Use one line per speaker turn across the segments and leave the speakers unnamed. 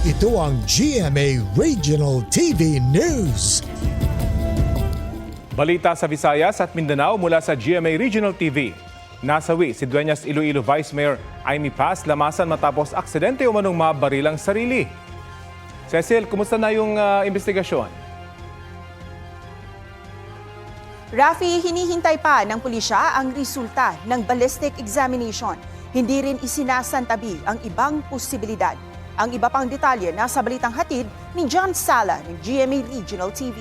Ito ang GMA Regional TV News.
Balita sa Visayas at Mindanao mula sa GMA Regional TV. Nasawi si Dueñas Iloilo Vice Mayor Amy Paz lamasan matapos aksidente o manong mabarilang sarili. Cecil, kumusta na yung investigasyon?
Rafi, hinihintay pa ng pulisya ang resulta ng ballistic examination. Hindi rin isinasantabi ang ibang posibilidad. Ang iba pang detalye nasa balitang hatid ni John Sala ng GMA Regional TV.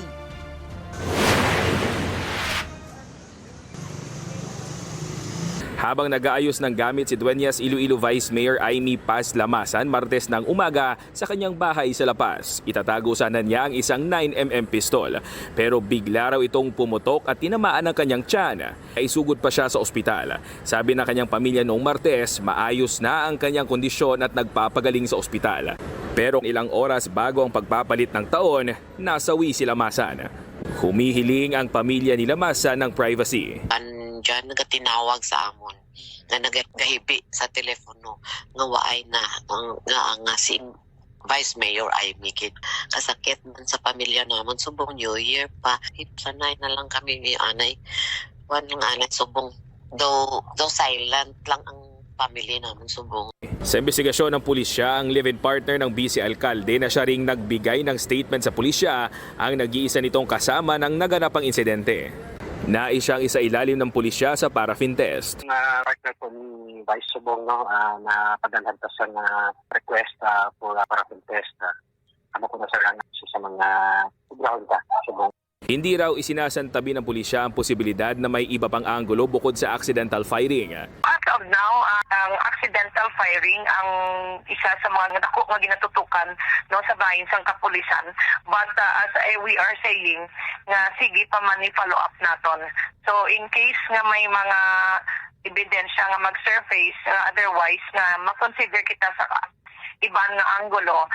Habang nag-aayos ng gamit si Dueñas Iloilo Vice Mayor Amy Paz lamasan Martes ng umaga sa kanyang bahay sa La Paz. Itatago sana niya ang isang 9mm pistol. Pero bigla raw itong pumutok at tinamaan ang kanyang tiyan. Isugod pa siya sa ospital. Sabi ng kanyang pamilya noong Martes, maayos na ang kanyang kondisyon at nagpapagaling sa ospital. Pero ilang oras bago ang pagpapalit ng taon, nasawi si Lamasan. Humihiling ang pamilya ni Lamasan ng privacy.
Diyan nagatinawag sa amon nga nagahibi sa telepono nga waay na nga si Vice Mayor ay mikit kasakit man sa pamilya namon subong New Year pa sanay na lang kami ni anay wan lang anay subong do silent lang ang pamilya namon subong.
Sa investigasyon ng pulisya, ang live-in partner ng vice alkalde na siya ring nagbigay ng statement sa pulisya ang nag-iisa nitong kasama ng naganapang insidente. Nais siyang isailalim ng pulisya sa paraffin test.
Partner ko ni Vice Subong na padalhan ta sa request for paraffin test. Ano ko na sa mga ibrahon ta Subong.
Hindi raw isinasantabi ng pulisya ang posibilidad na may iba pang anggulo bukod sa accidental firing.
As of now, ang accidental firing ang isa sa mga dako nga ginatutukan no sa bahin sang kapulisan. But as we are saying nga sige pa man i-follow up naton. So in case nga may mga ebidensya nga mag-surface otherwise nga ma-consider kita sa ibang nga anggulo,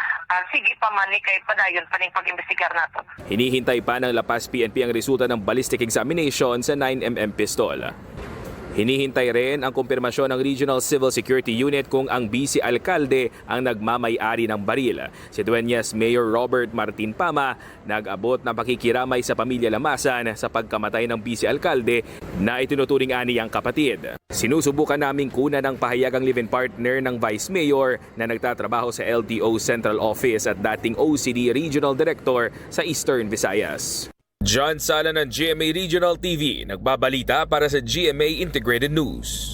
sige pa man ni kay padayon pa ning pag-imbestigar naton.
Hinihintay pa ng La Paz PNP ang resulta ng ballistic examination sa 9mm pistol. Hinihintay rin ang kumpirmasyon ng Regional Civil Security Unit kung ang vice alkalde ang nagmamay-ari ng baril. Si Dueñas Mayor Robert Martin Pama nag-abot ng pakikiramay sa pamilya Lamasan sa pagkamatay ng vice alkalde na itinuturing ani ang kapatid. Sinusubukan naming kunan ng pahayagang live-in partner ng Vice Mayor na nagtatrabaho sa LTO Central Office at dating OCD Regional Director sa Eastern Visayas. John Sala ng GMA Regional TV, nagbabalita para sa GMA Integrated News.